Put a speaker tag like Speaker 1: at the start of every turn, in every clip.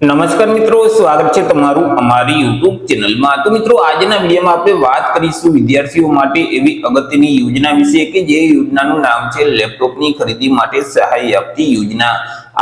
Speaker 1: નમસ્કાર મિત્રો, સ્વાગત છે તમારું અમારી YouTube ચેનલમાં। તો મિત્રો, આજના વિડીયોમાં આપણે વાત કરીશું વિદ્યાર્થીઓ માટે એવી અગત્યની યોજના વિશે કે જે યોજનાનું નામ છે લેપટોપની ખરીદી માટે સહાય આપતી યોજના।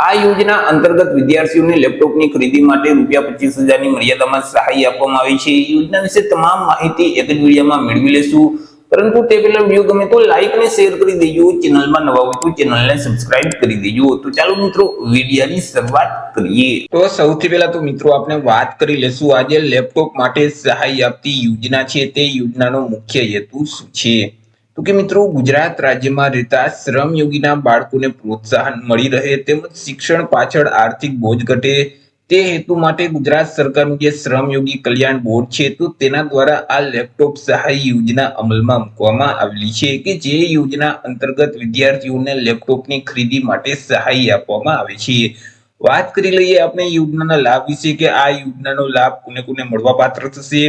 Speaker 1: આ યોજના અંતર્ગત વિદ્યાર્થીઓને લેપટોપની ખરીદી માટે ₹25,000 ની મર્યાદામાં સહાય આપવામાં આવી છે। યોજના વિશે તમામ માહિતી એક જ વિડીયોમાં મેળવી લેશું, પરંતુ તે પહેલા વિડીયો ગમે તો લાઈક અને શેર કરી દેજો। ચેનલમાં નવા હોય તો ચેનલને સબસ્ક્રાઇબ કરી દેજો। તો ચાલો મિત્રો, વિડીયોની શરૂઆત કરીએ। તો સૌથી પહેલા તો મિત્રો આપણે વાત કરી લેશું આજે લેપટોપ માટે સહાય આપતી યોજના છે તે યોજનાનો મુખ્ય હેતુ શું છે। તો કે મિત્રો, ગુજરાત રાજ્યમાં રહેતા શ્રમયોગીના બાળકોને પ્રોત્સાહન મળી રહે તેમજ શિક્ષણ પાછળ આર્થિક બોજ ઘટે તે હેતુ માટે ગુજરાત સરકારનું જે શ્રમયોગી કલ્યાણ બોર્ડ છે તો તેના દ્વારા આ લેપટોપ સહાય યોજના અમલમાં મૂકવામાં આવેલી છે કે જે યોજના અંતર્ગત વિદ્યાર્થીઓને લેપટોપની ખરીદી માટે સહાય આપવામાં આવે છે। વાત કરી લઈએ આપણે યોજનાના લાભ વિશે કે આ યોજનાનો લાભ કોને કોને મળવા પાત્ર થશે।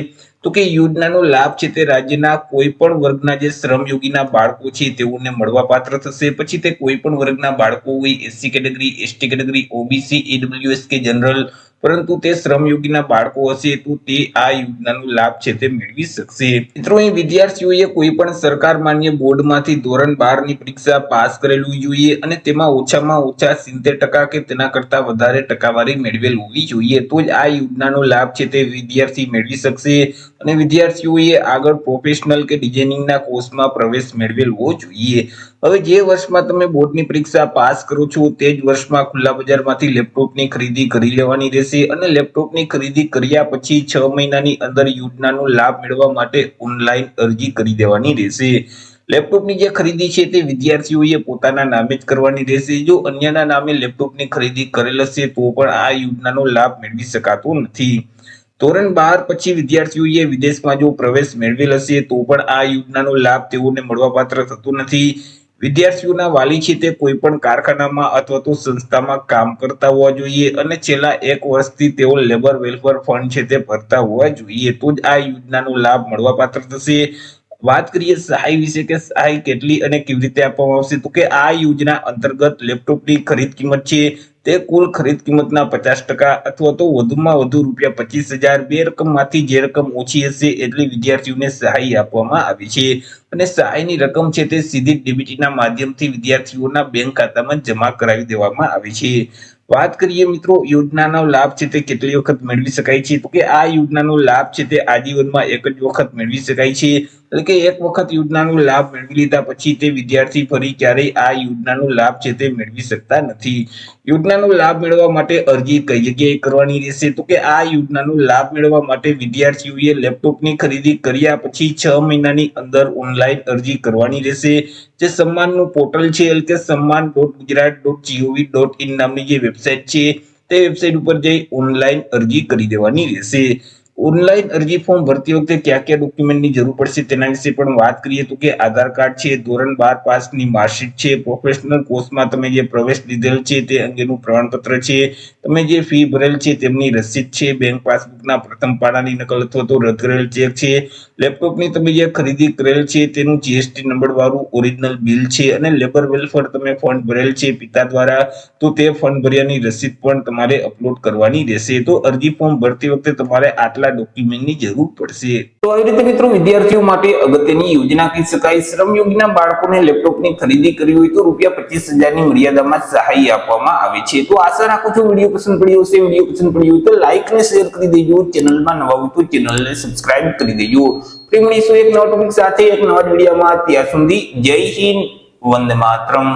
Speaker 1: તો કે યોજનાનો લાભ છે તે રાજ્યના કોઈ પણ વર્ગના જે શ્રમયોગીના બાળકો છે તેઓને મળવા પાત્ર થશે। પછી તે કોઈ પણ વર્ગના બાળકો હોય, SC category, ST category, OBC, EWS કે જનરલ, પરંતુ તે શ્રમયોગીના બાળકો હશે તો તે આ યોજનાનો લાભ છે તે મેળવી શકશે। મિત્રો, અહીં વિદ્યાર્થીઓએ કોઈ પણ સરકાર માન્ય બોર્ડમાંથી ધોરણ 12 ની પરીક્ષા પાસ કરેલું જોઈએ અને તેમાં ઓછામાં ઓછા 70% કે તેના કરતા વધારે ટકાવારી મેળવેલ હોવી જોઈએ તો જ આ યોજનાનો લાભ છે તે વિદ્યાર્થી મેળવી શકશે। અને વિદ્યાર્થીઓએ આગળ પ્રોફેશનલ કે ડિઝાઇનિંગના કોર્સમાં પ્રવેશ મેળવેલ હોવો જોઈએ। હવે જે વર્ષમાં તમે બોર્ડની પરીક્ષા પાસ કરો છો તે જ વર્ષમાં ખુલ્લા બજારમાંથી લેપટોપની ખરીદી કરી લેવાની રહેશે અને લેપટોપની ખરીદી કર્યા પછી 6 મહિનાની અંદર યોજનાનો લાભ મેળવવા માટે ઓનલાઈન અરજી કરી દેવાની રહેશે। લેપટોપની જે ખરીદી છે તે વિદ્યાર્થીઓએ પોતાના નામે જ કરવાની રહેશે। જો અન્યના નામે લેપટોપની ખરીદી કરેલ હશે તો પણ આ યોજનાનો લાભ મેળવી શકાતો નથી। ધોરણ 12 પછી વિદ્યાર્થીઓએ વિદેશમાં જો પ્રવેશ મેળવેલ હશે તો પણ આ યોજનાનો લાભ તેઓને મળવાપાત્ર થતો નથી। વિદ્યાર્થીઓના વાલી છે તે કોઈ પણ કારખાનામાં અથવા તો સંસ્થામાં કામ કરતા હોવા જોઈએ અને છેલ્લા 1 વર્ષથી તેઓ લેબર વેલફેર ફંડ છે તે ભરતા હોવા જોઈએ તો જ આ યોજનાનો લાભ મળવાપાત્ર થશે। વાત કરીએ સહાય વિશે કે સહાય કેટલી અને કેવી રીતે આપવામાં આવશે। તો કે આ યોજના અંતર્ગત લેપટોપની ખરીદ કિંમત છે તે કુલ ખરીદ કિંમતના 50% અથવા તો વધુમાં વધુ ₹25,000 બે રકમમાંથી જે રકમ ઓછી હશે એટલી વિદ્યાર્થીઓને સહાય આપવામાં આવી છે અને સહાયની રકમ છે તે સીધી ડીબીટીના માધ્યમથી વિદ્યાર્થીઓના બેંક ખાતામાં જમા કરાવી દેવામાં આવે છે। વાત કરીએ મિત્રો યોજનાનો લાભ છે તે કેટલી વખત મેળવી શકાય છે। તો કે આ યોજનાનો લાભ છે તે આજીવનમાં એક જ વખત મેળવી શકાય છે। એટલે કે એક વખત યોજનાનો લાભ મેળવી લીધા પછી તે વિદ્યાર્થી ફરી ક્યારેય આ યોજનાનો લાભ છે તે મેળવી શકતા નથી। યોજનાનો લાભ મેળવવા માટે અરજી કઈ જગ્યાએ કરવાની રહેશે। તો કે આ યોજનાનો લાભ મેળવવા માટે વિદ્યાર્થીઓએ લેપટોપની ખરીદી કર્યા પછી 6 મહિનાની અંદર ઓનલાઈન અરજી કરવાની રહેશે। જે સન્માનનું પોર્ટલ છે એટલે કે samman.gujarat.gov.in નામની જે વેબસાઇટ છે તે વેબસાઇટ ઉપર જઈ ઓનલાઈન અરજી કરી દેવાની રહેશે। ઓનલાઈન અરજી ફોર્મ ભરતી વખતે કયા કયા ડોક્યુમેન્ટની જરૂર પડશે તેના વિશે પણ વાત કરીએ તો કે આધાર કાર્ડ છે, ધોરણ 12 પાસની માર્કશીટ છે, પ્રોફેશનલ કોર્સમાં તમે જે પ્રવેશ લીધેલ છે તે અંગેનું પ્રમાણપત્ર છે, તમે જે ફી ભરેલ છે તેમની રસીદ છે, બેંક પાસબુકના પ્રથમ પાનાની નકલ અથવા તો રદ કરેલ ચેક છે, લેપટોપની તમે જે ખરીદી કરેલ છે તેનું જીએસટી નંબર વાળું ઓરિજિનલ બિલ છે અને લેબર વેલફેર તમે ફંડ ભરેલ છે પિતા દ્વારા તો તે ફંડ ભર્યાની રસીદ પણ તમારે અપલોડ કરવાની રહેશે। તો અરજી ફોર્મ ભરતી વખતે તમારે આટલા ડોક્યુમેન્ટની જરૂર પડશે। તો આવી રીતે મિત્રો વિદ્યાર્થીઓ માટે અગત્યની યોજના કહી શકાય। શ્રમયોગીના બાળકોને લેપટોપની ખરીદી કરવી હોય તો ₹25,000 ની મર્યાદામાં સહાય આપવામાં આવે છે। તો આશા રાખું છું વિડીયો પસંદ પડ્યો હશે। વિડીયો પસંદ પડ્યો હોય તો લાઈક અને શેર કરી દેજો। ચેનલમાં નવા હોય તો ચેનલને સબસ્ક્રાઇબ કરી દેજો। ફરી મળીશું એક નવા ટોપિક સાથે એક નવા વિડીયોમાં। ત્યાર સુધી જય હિન્દ, વંદે માતરમ।